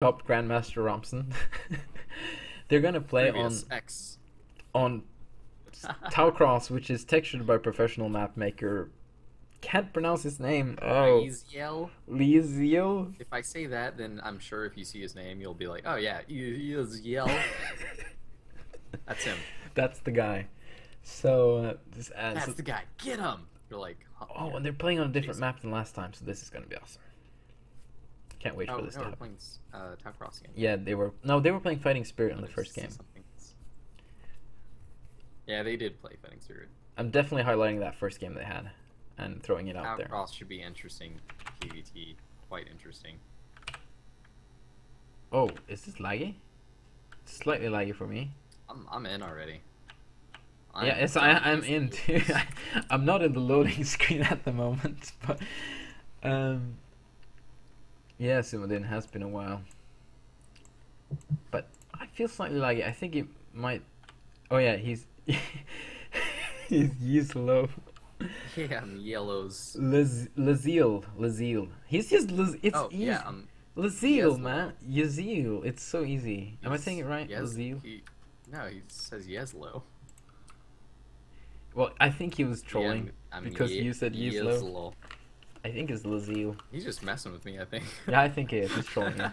Top Grandmaster Romson. They're gonna play Previous X. on Taucross, which is textured by professional map maker. Can't pronounce his name. Oh, Raziel. Lizio. If I say that, then I'm sure if you see his name, you'll be like, oh yeah, Raziel. That's him. That's the guy. So That's the guy. Get him. You're like, oh, yeah. and they're playing on a different Jeez. map than last time, so this is gonna be awesome. Can't wait for Oh this to no, we're happen. playing Taucross again. Yeah, they were. No, they were playing Fighting Spirit in Oh, the first game. Yeah, they did play Fighting Spirit. I'm definitely highlighting that first game they had and throwing it out there. Taucross should be interesting. PvT, quite interesting. Oh, is this laggy? It's slightly laggy for me. I'm in already. I'm in too. I'm not in the loading screen at the moment, but yeah, Simodin has been a while. But I feel slightly laggy. I think it might. Oh yeah, he's he's low. Yeah, I'm yellows. Lazil. He's just it's Oh easy. yeah, Lazil, man. Yazil. It's so easy. Am I saying it right? Yes, Lazil. No, he says Yeslo. Well, I think he was trolling Yeah, because you said Yeslo. Yeslo. I think it's Lazil. He's just messing with me, I think. Yeah, I think he is. He's trolling. Yeah.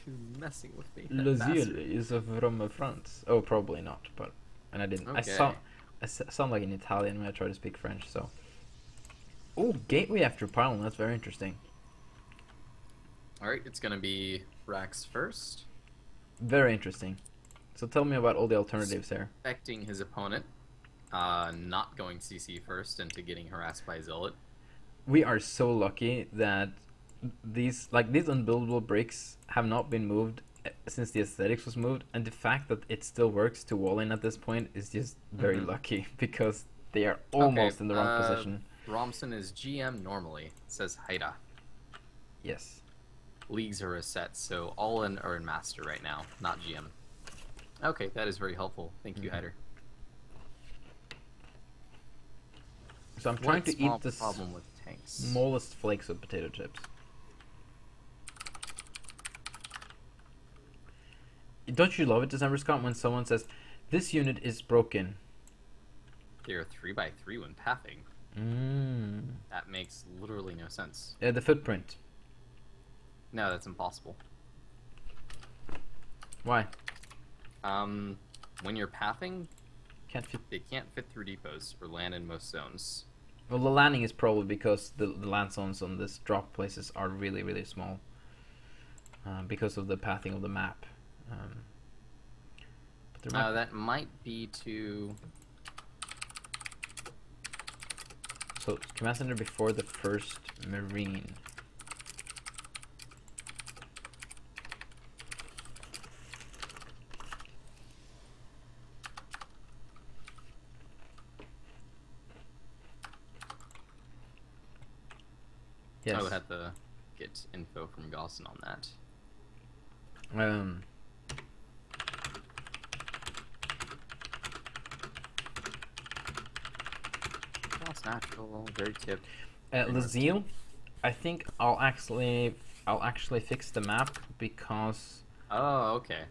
He's messing with me. Lazil is from France. Oh, probably not. But and I didn't. Okay. I sound like an Italian when I try to speak French. So. Oh, gateway after pylon. That's very interesting. All right, it's gonna be Rax first. Very interesting. So tell me about all the alternatives there. Expecting his opponent, not going CC first into getting harassed by Zealot. We are so lucky that these unbuildable bricks have not been moved since the aesthetics was moved, and the fact that it still works to wall in at this point is just very lucky because they are almost in the wrong position. Romson is GM normally, says Haida. Yes. Leagues are reset, so all in are in Master right now, not GM. Okay, that is very helpful. Thank you, Hyder. So I'm trying to eat the problem with tanks. smallest flakes of potato chips. Don't you love it, December Scott, when someone says, "This unit is broken"? They are 3x3 when pathing. That makes literally no sense. Yeah, the footprint. No, that's impossible. Why? When you're pathing, Can't fit. they can't fit through depots or land in most zones. Well, the landing is probably because the land zones on this drop places are really, really small. Because of the pathing of the map. But That might be to... So, command center before the first marine. Yes. I would have to get info from Gaussen on that. That's natural, very tip. Lazil, I think I'll actually fix the map because Oh, okay.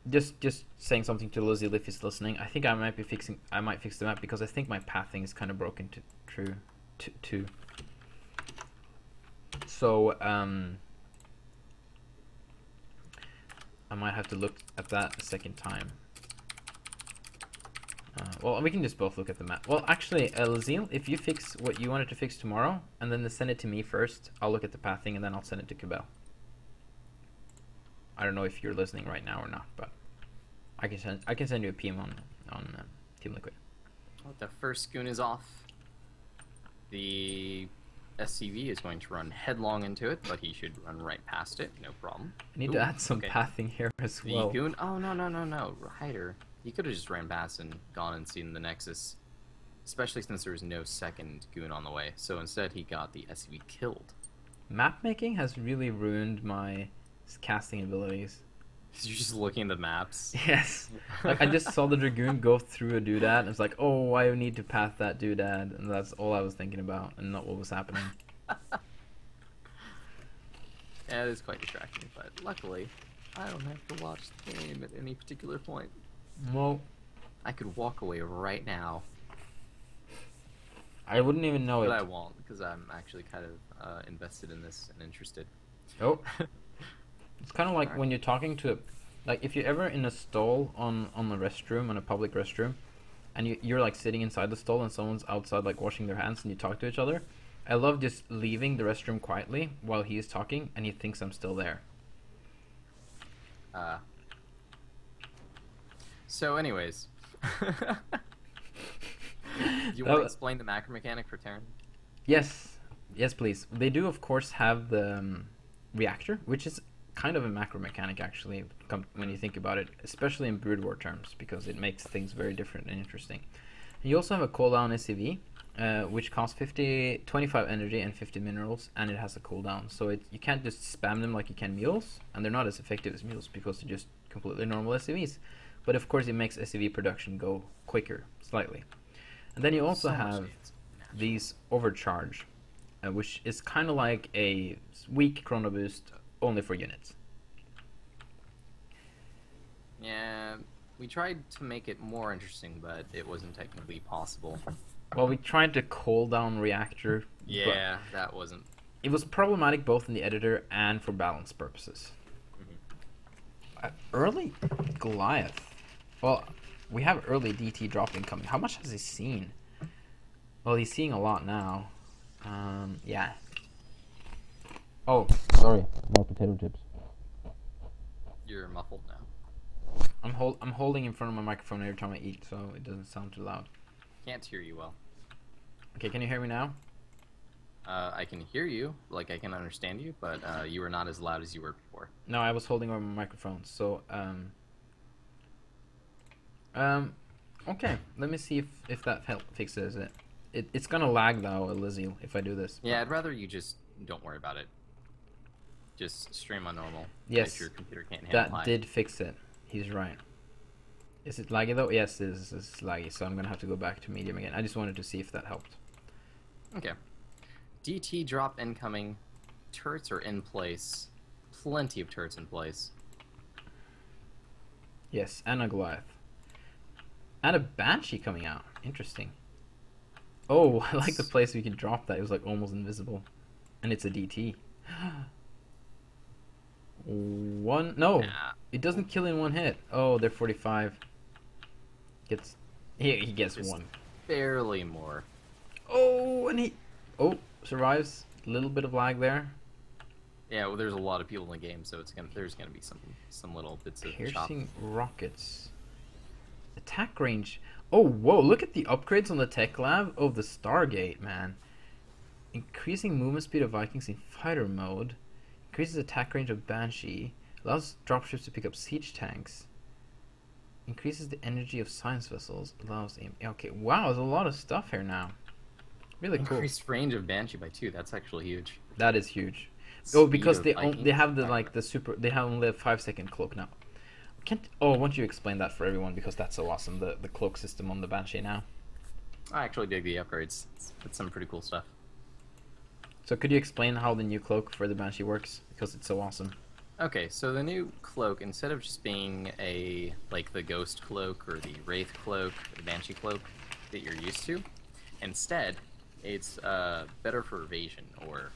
just saying something to Lazil if he's listening. I think I might fix the map because I think my pathing is kind of broken too. So I might have to look at that a second time. Well, we can just both look at the map. Well, actually, Lazil, if you fix what you wanted to fix tomorrow, and then send it to me first, I'll look at the pathing, and then I'll send it to Cabell. I don't know if you're listening right now or not, but I can send you a PM on Team Liquid. Well, the first goon is off. The SCV is going to run headlong into it, but he should run right past it, no problem. I need to add some pathing here as well. The goon... Oh, no. Hyder. He could have just ran past and gone and seen the Nexus. Especially since there was no second goon on the way. So instead he got the SCV killed. Map making has really ruined my casting abilities. You're just looking at the maps. Yes. Like, I just saw the Dragoon go through a doodad, and it's like, oh, I need to path that doodad, and that's all I was thinking about, and not what was happening. Yeah, it is quite distracting, but luckily, I don't have to watch the game at any particular point. Well, I could walk away right now, I wouldn't even know but it. I won't because I'm actually kind of invested in this and interested. Oh, it's kind of like Alright. when you're talking to, like if you're ever in a stall on a restroom, on a public restroom, and you're like sitting inside the stall and someone's outside like washing their hands and you talk to each other. I love just leaving the restroom quietly while he's talking and he thinks I'm still there. Uh, so, anyways, do you want to explain the macro mechanic for Terran? Yes, yes, please. They do, of course, have the reactor, which is kind of a macro mechanic actually, when you think about it, especially in Brood War terms, because it makes things very different and interesting. You also have a cooldown SCV, which costs 25 energy and 50 minerals, and it has a cooldown. So you can't just spam them like you can mules, and they're not as effective as mules because they're just completely normal SCVs. But of course, it makes SCV production go quicker, slightly. And then you also have these overcharge, which is kind of like a weak chrono boost only for units. Yeah, we tried to make it more interesting, but it wasn't technically possible. Well, we tried to cool down reactor. Yeah, that wasn't. It was problematic both in the editor and for balance purposes. Early Goliath. Well, we have early DT drop incoming. How much has he seen? Well, he's seeing a lot now. Yeah. Oh, sorry. More potato chips. You're muffled now. I'm holding in front of my microphone every time I eat, so it doesn't sound too loud. Can't hear you well. Okay, can you hear me now? I can hear you, like I can understand you, but you are not as loud as you were before. No, I was holding over my microphone, so okay. Let me see if that fixes it. It's gonna lag though, Elysiel, if I do this. Yeah, I'd rather you just don't worry about it. Just stream on normal. Yes, if your computer can't handle that high. did fix it. He's right. Is it laggy though? Yes, it's laggy, so I'm gonna have to go back to medium again. I just wanted to see if that helped. Okay. DT drop incoming. Turrets are in place. Plenty of turrets in place. Yes, and a Goliath. And a Banshee coming out. Interesting. Oh, I like the place we can drop that. It was like almost invisible. And it's a DT. No, it doesn't kill in one hit. Oh, they're 45. He gets Just one. Barely more. Oh, and survives. A little bit of lag there. Yeah, well, there's a lot of people in the game, so there's gonna be some little bits of chop. Piercing rockets. Attack range. Oh, whoa, look at the upgrades on the tech lab of the Stargate, man. Increasing movement speed of Vikings in fighter mode. Increases attack range of Banshee. Allows dropships to pick up siege tanks. Increases the energy of science vessels. Allows aim. Okay, wow, there's a lot of stuff here now. Really cool. Increased range of Banshee by 2. That's actually huge. That is huge. Speed Because of they Vikings? have they have only a 5-second cloak now. Why don't you explain that for everyone, because that's so awesome, the cloak system on the Banshee now. I actually dig the upgrades. It's some pretty cool stuff. So could you explain how the new cloak for the Banshee works, because it's so awesome? Okay, so the new cloak, instead of just being the Ghost cloak or the Wraith cloak, or the Banshee cloak that you're used to, instead it's better for evasion or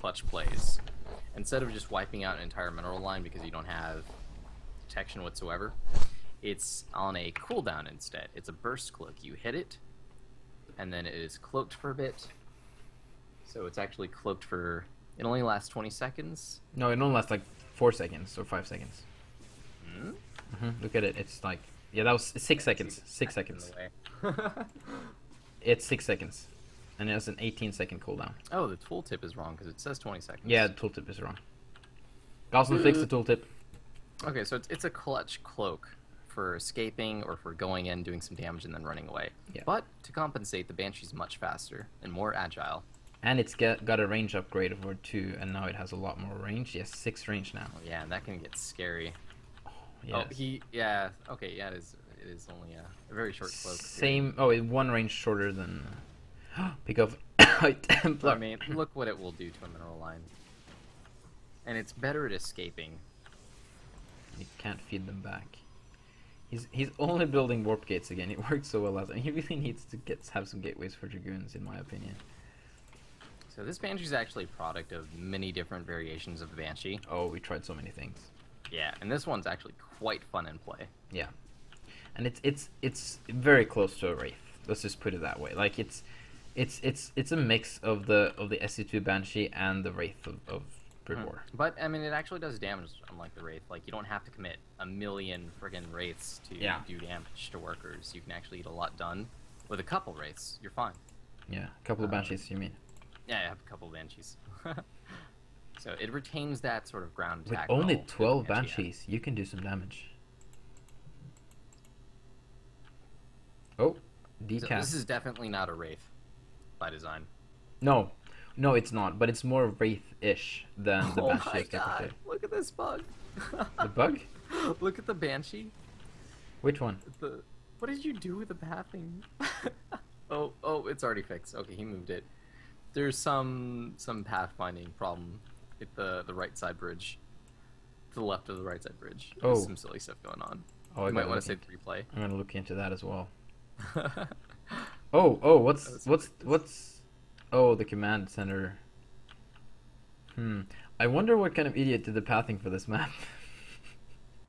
clutch plays. Instead of just wiping out an entire mineral line because you don't have detection whatsoever, it's on a cooldown instead. It's a burst cloak. You hit it, and then it is cloaked for a bit. So it's actually cloaked for... It only lasts 20 seconds. No, it only lasts like 4 seconds or 5 seconds. Look at it. It's like... Yeah, that was 6 seconds. 6 seconds. It's 6 seconds. And it has an 18-second cooldown. Oh, the tooltip is wrong because it says 20 seconds. Yeah, the tooltip is wrong. Gaussen, fix the tooltip. Okay, so it's a clutch cloak for escaping or for going in, doing some damage, and then running away. Yeah. But to compensate, the Banshee's much faster and more agile. And it's got a range upgrade over 2, and now it has a lot more range. Yes, 6 range now. Oh, yeah, and that can get scary. Yes. It is only a very short cloak. It's 1 range shorter than... pick up Templar. I mean, look what it will do to a mineral line. and it's better at escaping. You can't feed them back. He's only building warp gates again. It worked so well last time. He really needs to have some gateways for dragoons, in my opinion. So this Banshee is actually a product of many different variations of the Banshee. Oh, we tried so many things. Yeah, and this one's actually quite fun in play. Yeah, and it's very close to a wraith. Let's just put it that way. Like it's a mix of the SC2 Banshee and the wraith of Brood War. But I mean, it actually does damage, unlike the wraith. Like you don't have to commit a million friggin' wraiths to do damage to workers. You can actually get a lot done with a couple wraiths. You're fine. Yeah, a couple of Banshees, you mean? Yeah, I have a couple of Banshees. So it retains that sort of ground With attack. only 12 Banshees, you can do some damage. Oh, decast. So this is definitely not a wraith by design. No, it's not. But it's more wraith-ish than the Banshee. Oh my god! Look at this bug. The bug? Look at the Banshee. Which one? What did you do with the pathing? oh, it's already fixed. Okay, he moved it. There's some pathfinding problem at the right side bridge. To the left of the right side bridge. There's some silly stuff going on. Oh, you might want to save the replay. I'm gonna look into that as well. What's oh, the command center. I wonder what kind of idiot did the pathing for this map.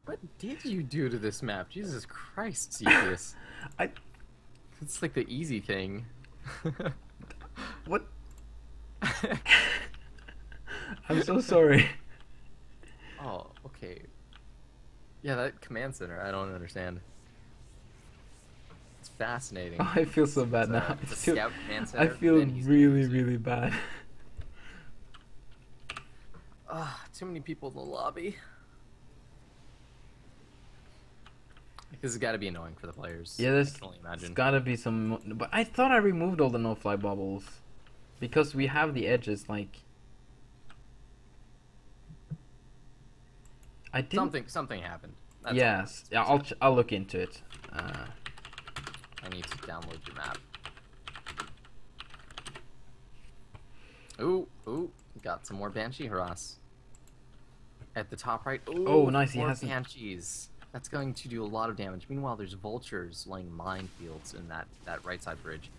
What did you do to this map? Jesus Christ, Cephas. It's like the easy thing. What? I'm so sorry. Oh, okay. Yeah, that command center, I don't understand. It's fascinating. Oh, I feel so bad now. It's a scout command center. I feel really bad. Too many people in the lobby. This has got to be annoying for the players. Yeah, I can only imagine. There's got to be some... But I thought I removed all the no-fly bubbles. Because we have the edges, like... I didn't... Something happened. That's yes, yeah, I'll look into it. I need to download your map. Ooh, got some more Banshee harass. At the top right. Ooh, oh, nice. He has Banshees. That's going to do a lot of damage. Meanwhile, there's vultures laying minefields in that right side bridge.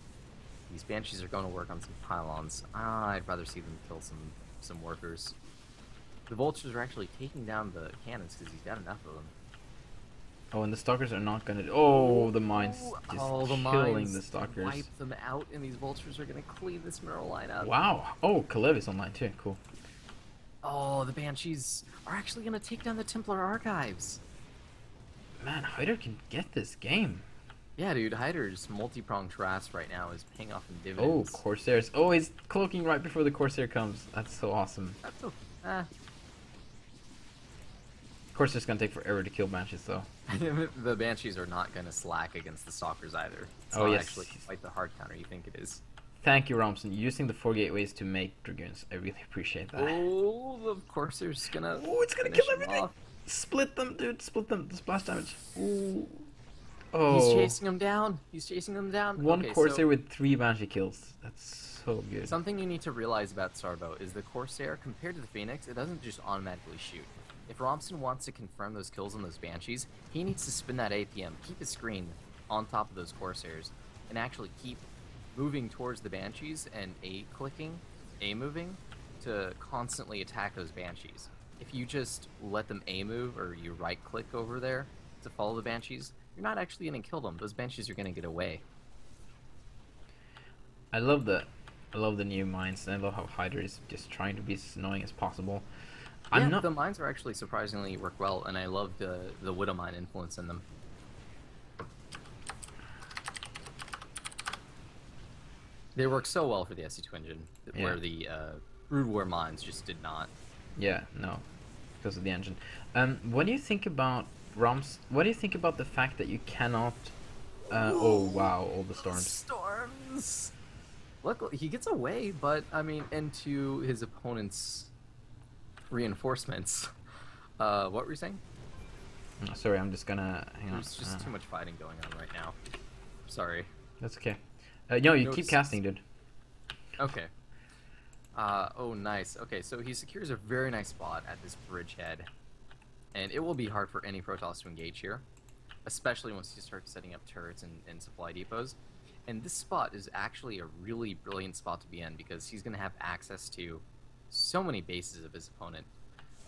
These Banshees are going to work on some pylons. I'd rather see them kill some workers. The vultures are actually taking down the cannons because he's got enough of them. Oh, and the stalkers are not gonna... Oh, the mines just killing mines the stalkers. Wipe them out, and these vultures are gonna clean this mineral line up. Wow. Oh, Kalev is online too. Cool. Oh, the Banshees are actually gonna take down the Templar archives. Man, Hyder can get this game. Yeah, dude, Hyder's multi-pronged harass right now is paying off in dividends. Oh, Corsairs. Oh, he's cloaking right before the Corsair comes. That's so awesome. That's Corsairs gonna take forever to kill Banshees, though. The Banshees are not gonna slack against the Stalkers either. It's not actually quite the hard counter you think it is. Thank you, Romson. Using the 4 gateways to make Dragoons. I really appreciate that. Oh, the Corsair's gonna... Oh, it's gonna kill everything! Off. Split them, dude. Split them. The splash damage. Ooh. Oh. He's chasing them down. One Corsair with 3 Banshee kills. That's so good. Something you need to realize about Starbow is the Corsair, compared to the Phoenix, it doesn't just automatically shoot. If Romson wants to confirm those kills on those Banshees, he needs to spin that APM, keep his screen on top of those Corsairs, and actually keep moving towards the Banshees and A-moving to constantly attack those Banshees. If you just let them A-move, or you right-click over there to follow the Banshees, you're not actually going to kill them. Those Banshees are going to get away. I love the new mines, and I love how Hydra is just trying to be as annoying as possible. Yeah, the mines are actually surprisingly work well, and I love the Widow Mine influence in them. They work so well for the SC2 engine, where the Brood War mines just did not. Yeah, no, because of the engine. What do you think about What do you think about the fact that you cannot? Oh wow, all the storms. Storms. Luckily, he gets away, but I mean, into his opponent's reinforcements. What were you saying? Oh, sorry, I'm just gonna hang on. There's just too much fighting going on right now. Sorry. That's okay. No, you keep casting, dude. Okay. Oh, nice. Okay, so he secures a very nice spot at this bridgehead, and it will be hard for any Protoss to engage here, especially once you start setting up turrets and supply depots. And this spot is actually a really brilliant spot to be in because he's going to have access to so many bases of his opponent.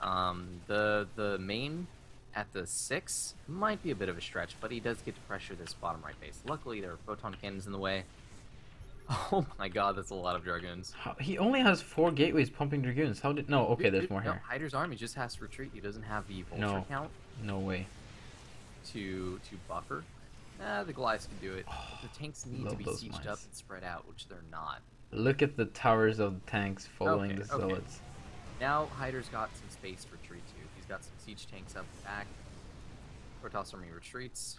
The main at the 6 might be a bit of a stretch, but he does get to pressure this bottom right base. Luckily, there are photon cannons in the way. Oh my god, that's a lot of Dragoons. He only has 4 gateways pumping Dragoons. How did... No, okay, there's more No, here. Hyder's army just has to retreat. He doesn't have the Vulture No. count No way. to buffer. The Goliaths can do it. The tanks need to Love be those sieged mines. up and spread out, which they're not. Look at the towers of the tanks following Okay, the okay. zealots. Now Hyder's got some space to retreat to. He's got some siege tanks up and back. Protoss army retreats.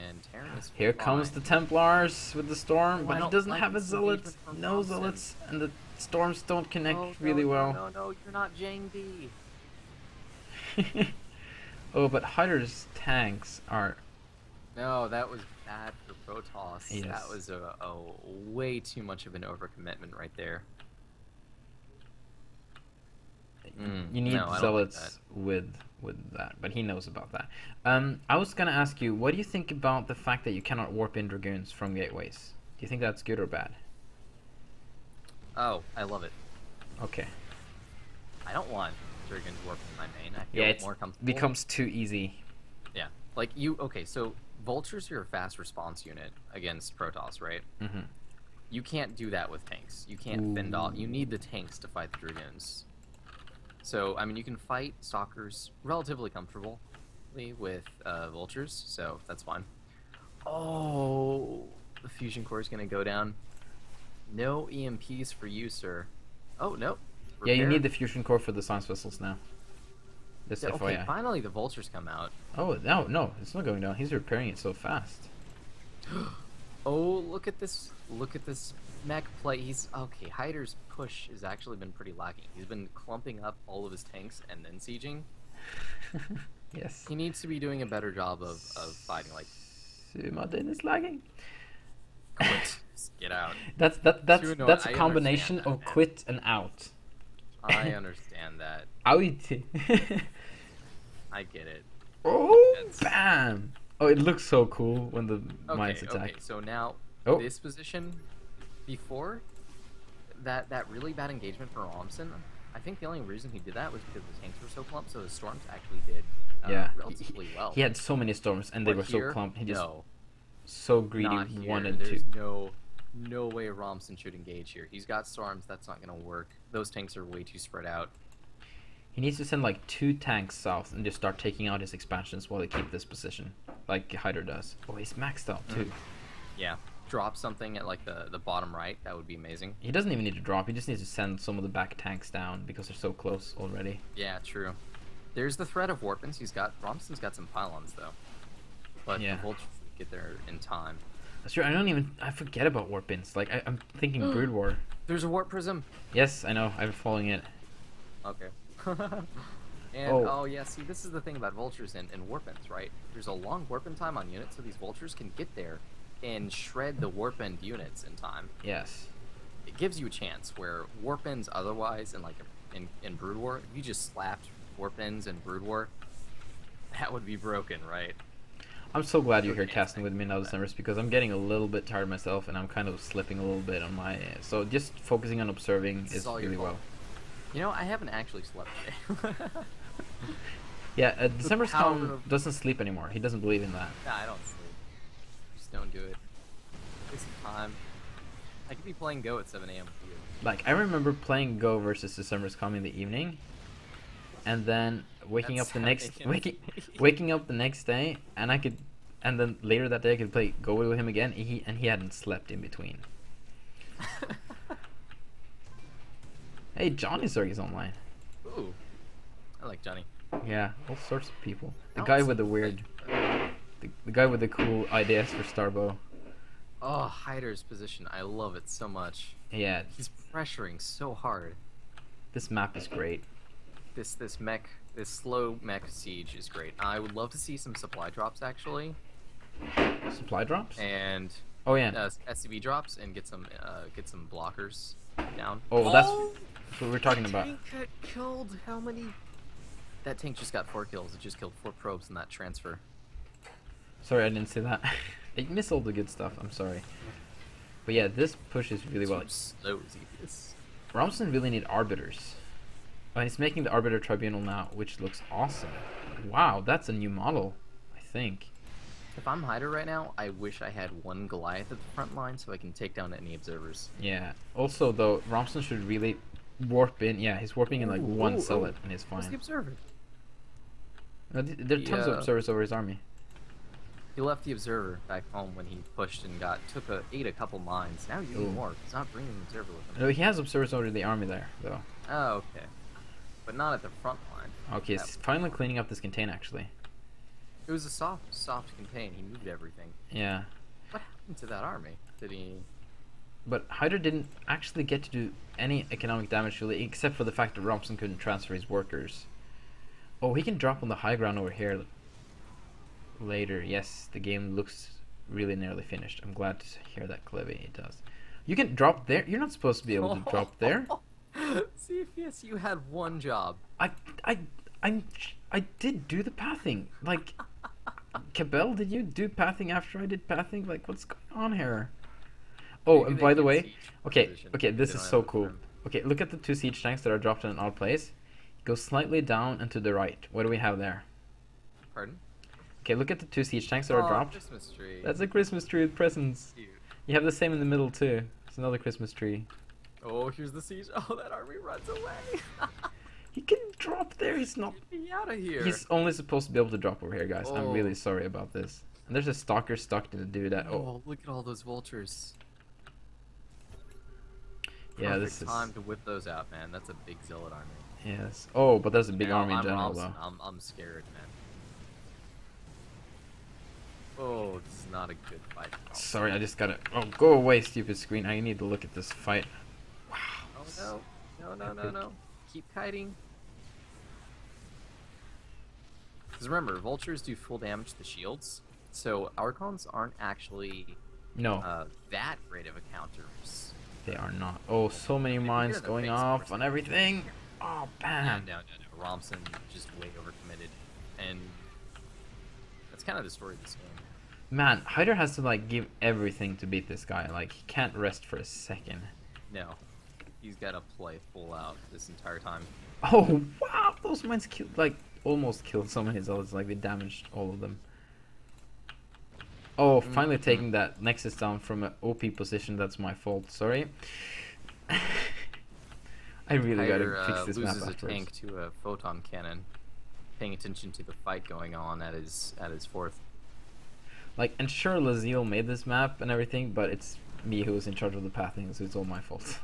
And Terran is Here comes the Templars with the storm, Oh, but I he don't doesn't like have a this zealot. engagement from No Romson. zealots, and the storms don't connect Oh, really well. No, you're not Jang B. Oh, but Hyder's tanks are... No, that was bad for Protoss. Yes. That was a way too much of an overcommitment right there. You need no, I don't like zealots with that, but he knows about that. I was gonna ask you, what do you think about the fact that you cannot warp in Dragoons from gateways? Do you think that's good or bad? Oh, I love it. Okay. I don't want Dragoons warping my main. I feel Yeah, it more comfortable. becomes too easy. Yeah, like you. Okay, so Vultures are a fast response unit against Protoss, right? Mm-hmm. You can't do that with tanks. You can't fend off. You need the tanks to fight the Dragoons. So, I mean, you can fight Stalkers relatively comfortably with Vultures, so that's fine. Oh, the Fusion Core is going to go down. No EMPs for you, sir. Oh, no. Yeah, you Repair. need the fusion core for the science vessels now. Just Yeah, okay, FYI. finally the Vultures come out. Oh, no, it's not going down. He's repairing it so fast. Oh, look at this. Look at this mech play. He's okay. Hyder's push has actually been pretty lacking. He's been clumping up all of his tanks and then sieging. Yes. He needs to be doing a better job of fighting. Like, Sumadin is lagging. quit, just get out. That's No, a I combination understand of that, man. quit and out. I understand that. Out. I get it. Oh, That's- bam! Oh, it looks so cool when the Okay, mines attack. okay. So now Oh. this position, before that really bad engagement for Romson, I think the only reason he did that was because the tanks were so clumped. So the storms actually did Yeah, relatively well. He had so many storms and they But were here, so clumped. He just no, so greedy not here. wanted There's to. no way Romson should engage here. He's got storms. That's not going to work. Those tanks are way too spread out. He needs to send like 2 tanks south and just start taking out his expansions while they keep this position, like Hyder does. Oh, he's maxed out too. Yeah, drop something at like the bottom right. That would be amazing. He doesn't even need to drop. He just needs to send some of the back tanks down because they're so close already. Yeah, true. There's the threat of Warpins. Romson's got some pylons though, but Yeah. the Vultures get there in time. That's true. I forget about warp-ins. Like I'm thinking Brood War. There's a Warp Prism. Yes, I know. I'm following it. Okay. And Oh. yeah, see, this is the thing about Vultures and Warpins, right? There's a long Warpin time on units, so these Vultures can get there and shred the Warpin units in time. Yes. It gives you a chance where Warpins otherwise, in Brood War, if you just slapped Warpins in Brood War, that would be broken, right? I'm so glad you're here Okay, casting with me now, Summers, because I'm getting a little bit tired myself and I'm kind of slipping a little bit on my. So just focusing on observing This is all your really well. fault. You know, I haven't actually slept today. Yeah, December's power Calm of- doesn't sleep anymore. He doesn't believe in that. Nah, I don't sleep. Just don't do it. Waste of time. I could be playing Go at 7 a.m. with you. Like I remember playing Go versus December's Calm in the evening, and then waking That's up the how next they can waking up the next day, and and then later that day I could play Go with him again. He hadn't slept in between. Hey, Johnny Zerg is online. Ooh. I like Johnny. Yeah, all sorts of people. The I guy don't with the see- weird, the guy with the cool ideas for Starbow. Oh, Hyder's position. I love it so much. Yeah, He's pressuring so hard. this map is great. This slow mech siege is great. I would love to see some supply drops actually, Supply drops? and Oh yeah. SCV drops, and get some blockers. Down. Oh, that's what we're talking about. Tank got killed. How many? That tank just got 4 kills. It just killed 4 probes in that transfer. Sorry, I didn't see that. I missed all the good stuff. I'm sorry. But yeah, this pushes really well. So Xevious. Romson really need arbiters. He's making the arbiter tribunal now, which looks awesome. Wow, that's a new model, I think. If I'm Hyder right now, I wish I had 1 Goliath at the front line so I can take down any observers. Yeah. Also, though, Romson should really warp in. Yeah, he's warping in like one zealot and he's fine. Where's the observer? There are tons of observers over his army. He left the observer back home when he pushed and ate a couple mines. Now you need more. He's not bringing the observer with him. No, he has observers over the army there, though. Oh, okay. But not at the front line. Okay, he's finally cleaning up this contain, actually. It was a soft contain. He moved everything. Yeah. What happened to that army? Did he... But Hyder didn't actually get to do any economic damage, really, except for the fact that Romson couldn't transfer his workers. Oh, he can drop on the high ground over here later. Yes, the game looks really nearly finished. I'm glad to hear that, Clevy. It does. You can drop there. You're not supposed to be able to drop there. See, yes, you had 1 job. I did do the pathing. Like, Cabell, did you do pathing after I did pathing? Like, what's going on here? Oh, and by the way, okay, this is so cool. Okay, look at the 2 siege tanks that are dropped in an odd place. Go slightly down and to the right. What do we have there? Pardon? Okay, look at the 2 siege tanks that are dropped. Christmas tree. That's a Christmas tree with presents. Cute. You have the same in the middle too. It's another Christmas tree. Oh, here's the siege. Oh, that army runs away. He can drop there. He's not. Get me out of here. He's only supposed to be able to drop over here, guys. Oh. I'm really sorry about this. And there's a stalker stuck to do that. Oh, look at all those vultures. Yeah, Perfect this is time to whip those out, man. That's a big zealot army. Yes. Oh, but there's a big army in I'm general, Romson. though. I'm scared, man. Oh, this is not a good fight. Sorry, I just gotta. Oh, go away, stupid screen. I need to look at this fight. Wow. Oh no. Keep kiting. Because remember, vultures do full damage to the shields, so Archons aren't actually that great of a counters. They are not. Oh, so many mines going off on everything. Oh, bam. No. Romson just way overcommitted, and that's kind of the story of this game. Man, Hyder has to like give everything to beat this guy. Like he can't rest for a second. No, he's got to play full out this entire time. Oh wow, those mines killed almost killed some of his others. Like they damaged all of them. Oh, finally taking that Nexus down from an OP position. That's my fault. Sorry. I really gotta fix this map loses a afterwards. tank to a photon cannon, paying attention to the fight going on at his 4th. Like, and sure, Lazille made this map and everything, but it's me who was in charge of the pathing, so it's all my fault.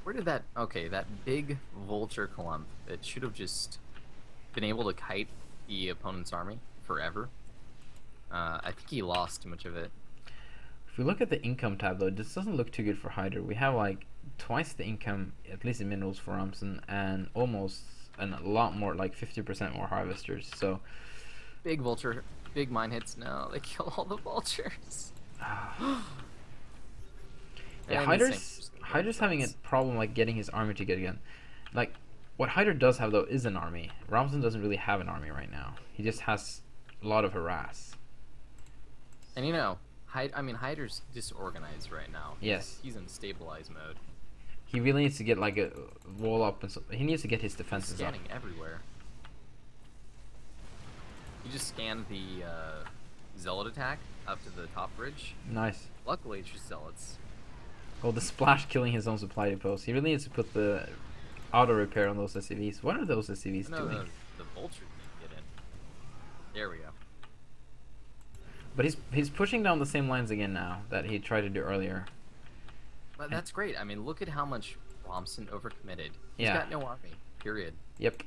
Where did that... Okay, that big vulture clump, it should have just been able to kite the opponent's army forever. I think he lost too much of it. If we look at the income tab, though, this doesn't look too good for Hyder. We have, like, twice the income, at least in minerals for Romson, and almost... and a lot more, like 50% more harvesters. So big vulture, big mine hits. No, they kill all the vultures. Yeah, Hyder's having a problem like getting his army together again. Like what Hyder does have though is an army. Romson doesn't really have an army right now. He just has a lot of harass. And you know, Hyder's disorganized right now. Yes. He's in stabilized mode. He really needs to get like a wall up, and so he needs to get his defenses up. Scanning everywhere. He just scanned the zealot attack up to the top bridge. Nice. Luckily, it's just zealots. Oh, the splash killing his own supply depots. He really needs to put the auto repair on those SCVs. What are those SCVs doing? The vulture can get in. There we go. But he's pushing down the same lines again now that he tried to do earlier. But that's great. I mean, look at how much Romson overcommitted. He's Yeah. got no army, period. Yep.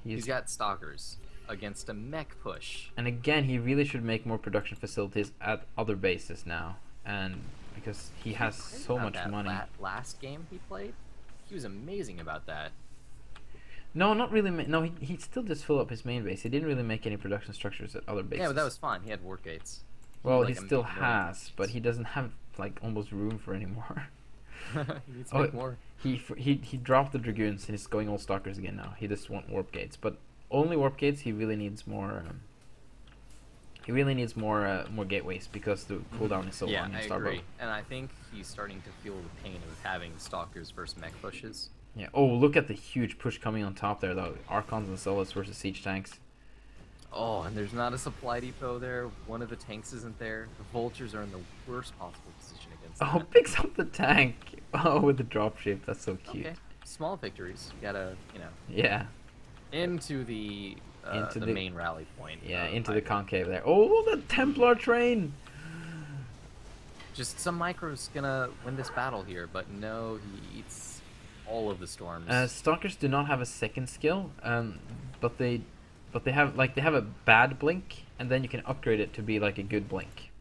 He's got stalkers against a mech push. And again, he really should make more production facilities at other bases now. And because he has so much money. Last game he played, he was amazing about that. No, not really. No, he still just filled up his main base. He didn't really make any production structures at other bases. Yeah, but that was fine. He had work gates. Well, he like a still million has, but creatures. he doesn't have like almost room for any more. He needs to Oh, make more. he dropped the dragoons and he's going all stalkers again now. He just want warp gates, but only warp gates. He really needs more. He really needs more gateways because the cooldown is so Yeah, long in I Starbow. agree. And I think he's starting to feel the pain of having stalkers versus mech pushes. Yeah. Oh, look at the huge push coming on top there though. Archons and Zealots versus siege tanks. Oh, and there's not a supply depot there. One of the tanks isn't there. The vultures are in the worst possible position against Oh, that. picks up the tank. Oh, with the dropship. That's so cute. Okay, small victories. You gotta, Yeah. into the Into the the- main rally point. Yeah, of into the Hydra. concave there. Oh, the Templar train. Just some micros gonna win this battle here, but no, he eats all of the storms. Stalkers do not have a second skill, but they have a bad blink, and then you can upgrade it to be like a good blink.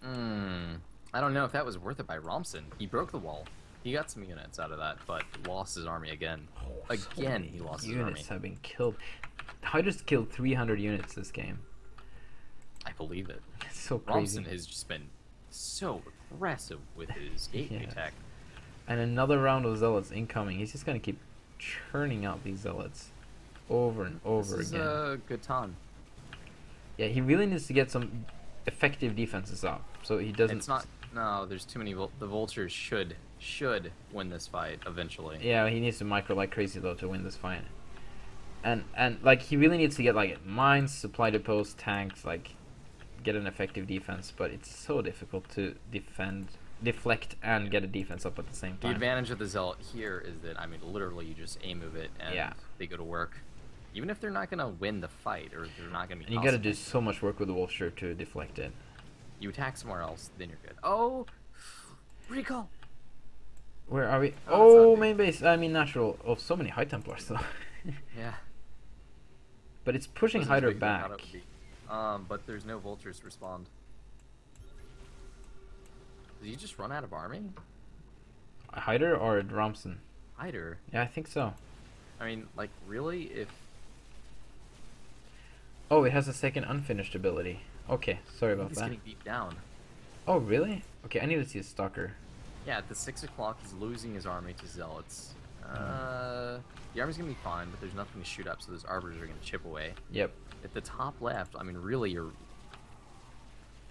I don't know if that was worth it by Romson. He broke the wall. He got some units out of that, but lost his army again. Again, he lost his army. Units have been killed. Hydra's killed 300 units this game. I believe it. It's so crazy. Romson has just been so aggressive with his gateway Yeah. tech. And another round of zealots incoming. He's just gonna keep churning out these zealots over and over This is again. a good time. Yeah, he really needs to get some effective defenses up, so he doesn't. It's not. No, there's too many. The vultures should win this fight eventually. Yeah, he needs to micro like crazy though to win this fight. And like he really needs to get like mines, supply depots, tanks, like get an effective defense. But it's so difficult to deflect, and get a defense up at the same The time. advantage of the zealot here is that literally you just aim move it and Yeah. they go to work. Even if they're not gonna win the fight or they're not gonna be. And you gotta cost do so much work with the vulture to deflect it. You attack somewhere else, then you're good. Oh, recall. Where are we? Oh, Oh, it's not main base. I mean natural. Oh, so many High Templars though. Yeah. But it's pushing Wasn't as Hydra big as I thought back. it would be. But there's no vultures to respond. Did he just run out of army? Hydra or Romson? Hyder. Yeah, I think so. I mean, like, really? If Oh, it has a second unfinished ability. Okay, sorry about he's that. getting beat down. Oh, really? Okay, I need to see a stalker. Yeah, at the 6 o'clock, he's losing his army to zealots. The army's gonna be fine, but there's nothing to shoot up, so those arbiters are gonna chip away. Yep. At the top left, I mean, really,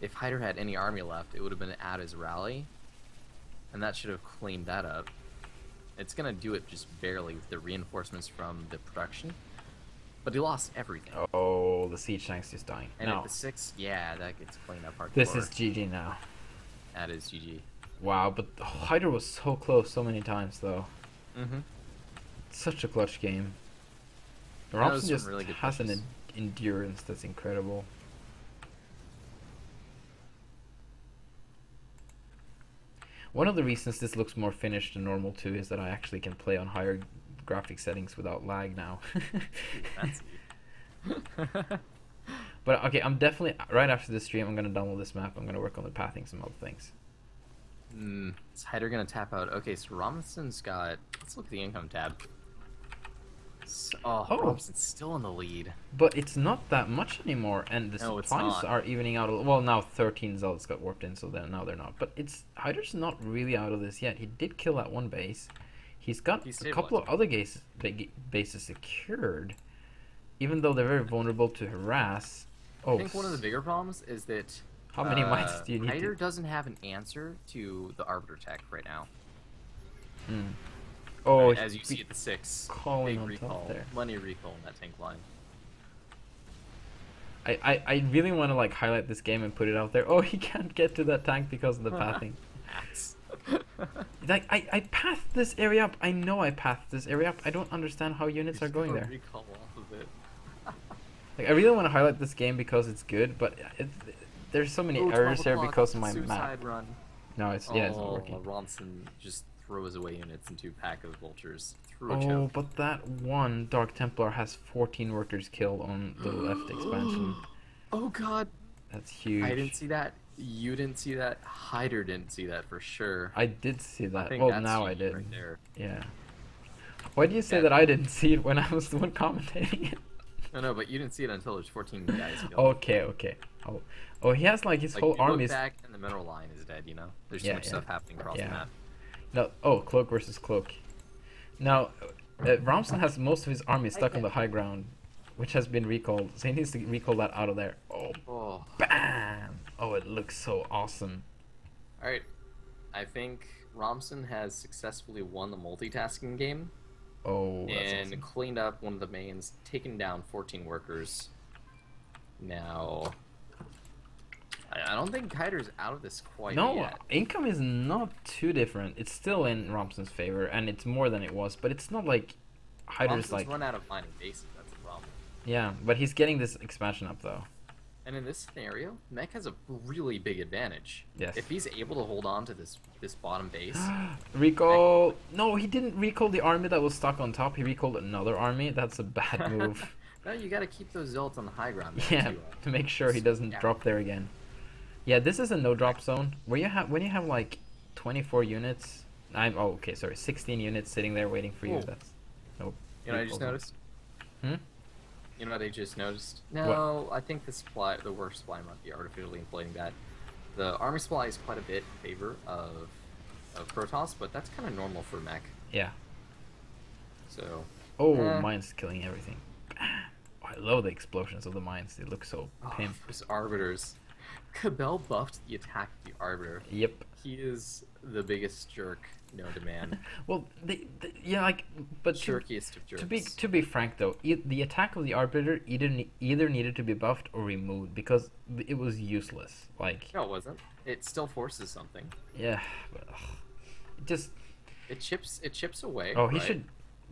if Hyder had any army left, it would have been at his rally, and that should have cleaned that up. It's gonna do it just barely with the reinforcements from the production, but he lost everything. Oh, the siege tank's just dying. And No, at the 6, yeah, that gets cleaned up hardcore. this is GG now. That is GG. Wow, but Hydra was so close so many times though. Mm-hmm. Such a clutch game. That was Romson some just really good has an pushes. endurance that's incredible. One of the reasons this looks more finished than normal too is that I actually can play on higher graphic settings without lag now. Fancy. But okay, I'm definitely right after this stream. I'm gonna download this map. I'm gonna work on the pathing, some other things. Is Hyder gonna tap out? Okay, so Romson's got. Let's look at the income tab. Oh. Romson's still in the lead. But it's not that much anymore, and the No, it's supplies not. are evening out. Well, now 13 zealots got warped in, so now they're not. But Hyder's not really out of this yet. He did kill that one base. He's got He's a couple of other bases secured, even though they're very vulnerable to harass. Oh, I think one of the bigger problems is that how many mites do you need? Hyder doesn't have an answer to the Arbiter tech right now. Oh, Right, as you see at the 6, calling big on top recall, there. money recall in that tank line. I really want to like highlight this game and put it out there. Oh, he can't get to that tank because of the pathing. Axe. Like I pathed this area up. I know I pathed this area up. I don't understand how units are going there. Recall off of it. Like I really want to highlight this game because it's good, but there's so many Oh, errors 12 here o'clock, because of my suicide map. run. No, it's not working. Ronson just throws away units into a pack of vultures through a Oh, choke. but that one Dark Templar has 14 workers killed on the left expansion. Oh god. That's huge. I didn't see that. You didn't see that. Hyder didn't see that for sure. I did see I that. think Well, that's now I GG did. right there. Yeah. Why do you say Yeah. that I didn't see it when I was the one commentating it? No, no, but you didn't see it until there's 14 guys killed. Okay. Oh, he has like his Like, whole you look army. back and the mineral line is dead, you know? There's too Yeah, much stuff happening across the yeah. map. No, cloak versus cloak. Now, Romson has most of his army stuck on the high ground, which has been recalled. So he needs to recall that out of there. Oh, Oh. bam! Oh, it looks so awesome. Alright. I think Romson has successfully won the multitasking game Oh, that's and awesome. cleaned up one of the mains, taken down 14 workers. Now, I don't think Kiter's out of this quite No, yet. income is not too different. It's still in Romson's favor, and it's more than it was. But it's not like Hyder's Romson's like run out of mining bases, that's the problem. yeah. But he's getting this expansion up though. And in this scenario, Mech has a really big advantage. Yes. If he's able to hold on to this bottom base, Recall. No, he didn't recall the army that was stuck on top. He recalled another army. That's a bad move. no, you got to keep those zealots on the high ground. Yeah, to make sure he doesn't drop there again. Yeah, this is a no drop zone where you have when you have like 24 units. Okay, sorry, 16 units sitting there waiting for you. Oh. That's nope. You know what I just noticed? Hmm? You know what I just noticed? No, I think the worst supply might be artificially inflating that. The army supply is quite a bit in favor of Protoss, but that's kind of normal for mech. Yeah. So. Oh, mines killing everything. Oh, I love the explosions of the mines. They look so pimp. Those arbiters. Cabell buffed the attack of the arbiter. Yep. He is the biggest jerk known to man. Well, yeah, like, but Jerkiest of jerks. to be frank though, the attack of the arbiter either needed to be buffed or removed because it was useless. Like. No, it wasn't. It still forces something. Yeah, but it just. It chips away. Oh, right?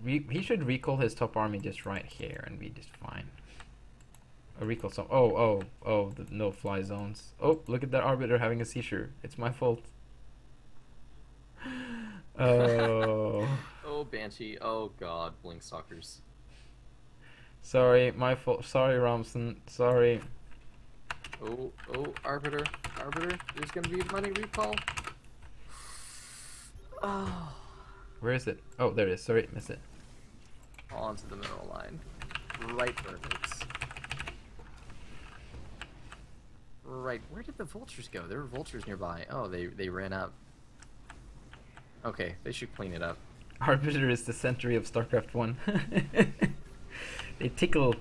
he should recall his top army just right here and be just fine. Or recall some. Oh, the no fly zones. Oh, look at that arbiter having a seizure. It's my fault. Oh. Oh, Banshee. Oh, God. Blink stalkers. Sorry, my fault. Sorry, Romson. Sorry. Oh, Arbiter. Arbiter. There's gonna be money recall. Oh. Where is it? Oh, there it is. Sorry, missed it. Onto the mineral line. Right where it is. Right. Where did the vultures go? There were vultures nearby. Oh, they ran out. Okay, they should clean it up. Arbiter is the century of StarCraft 1. They tickle.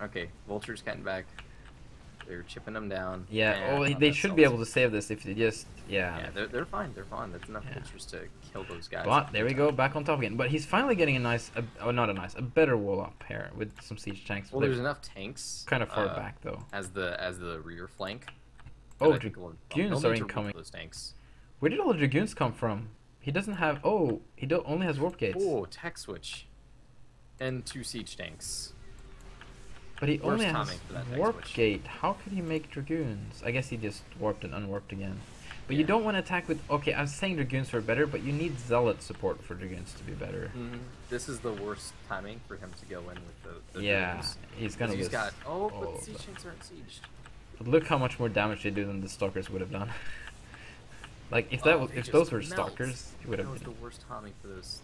Okay, vultures getting back. They're chipping them down. Yeah, they should be able to save this if they just, Yeah, they're fine. They're fine. That's enough vultures to kill those guys. But there we go, back on top again. But he's finally getting a better wall up here with some siege tanks. Well, there's enough tanks. Kind of far back though. As the rear flank. Oh, dragoons are incoming. Those tanks. Where did all the dragoons come from? He doesn't have. Oh, he only has warp gates. Oh, tech switch. And 2 siege tanks. But he only Worst has timing for that warp switch. gate. How could he make dragoons? I guess he just warped and unwarped again. But you don't want to attack with. Okay, I was saying dragoons were better, but you need zealot support for dragoons to be better. Mm-hmm. This is the worst timing for him to go in with the dragoons. He's gonna lose. But the siege tanks aren't sieged. But look how much more damage they do than the stalkers would have done. Like if those were stalkers, it would have been. That was the worst timing for those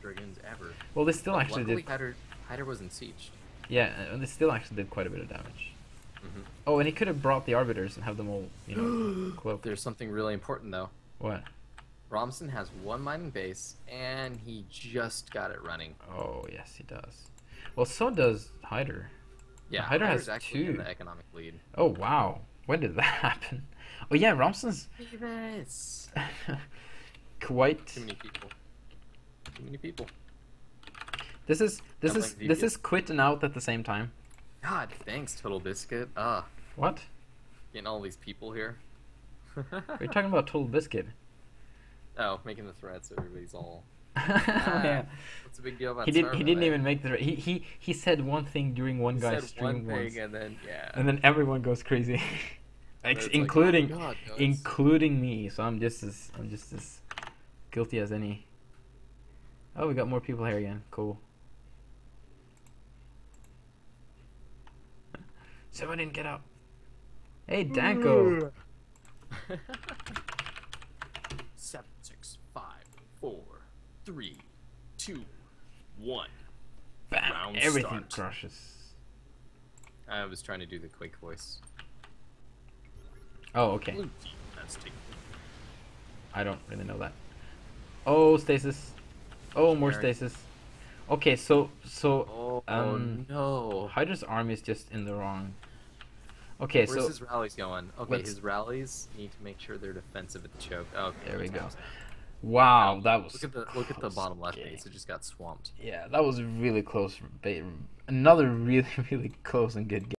dragoons ever. Well, they still actually did. Hyder wasn't sieged. Yeah, and they still actually did quite a bit of damage. Mm-hmm. Oh, and he could have brought the arbiters and have them all, cloak. There's something really important though. What? Romson has 1 mining base, and he just got it running. Oh yes, he does. Well, so does Hyder. Yeah, Hyder has actually 2. in the economic lead. Oh wow, when did that happen? Oh yeah, Romson's quite. Too many people. Too many people. This is quit and out at the same time. God, thanks, Total Biscuit. What? Getting all these people here. We're talking about Total Biscuit. Oh, making the threat so everybody's all. Yeah. What's the big deal about? He didn't even make the. He said one thing during one guy's stream once, and then and then everyone goes crazy, including like, oh God, including me. So I'm just as guilty as any. Oh, we got more people here again. Cool. Someone didn't get up. Hey, Danko. 7, 6, 5, 4, 3, 2, 1. Bam. Round Everything start. crushes. I was trying to do the Quake voice. Oh, okay. Blue team has taken. I don't really know that. Oh, stasis. Oh, more Generic. stasis. Okay, so Oh no. Hydra's army is just in the wrong. Okay, Where's so his rallies going? Okay, let's. his rallies need to make sure they're defensive at the choke. Okay, There he we go. taps out. Wow, Wow. that was Look at the close bottom left game. base. It just got swamped. Yeah, that was really close. Another really really close and good game.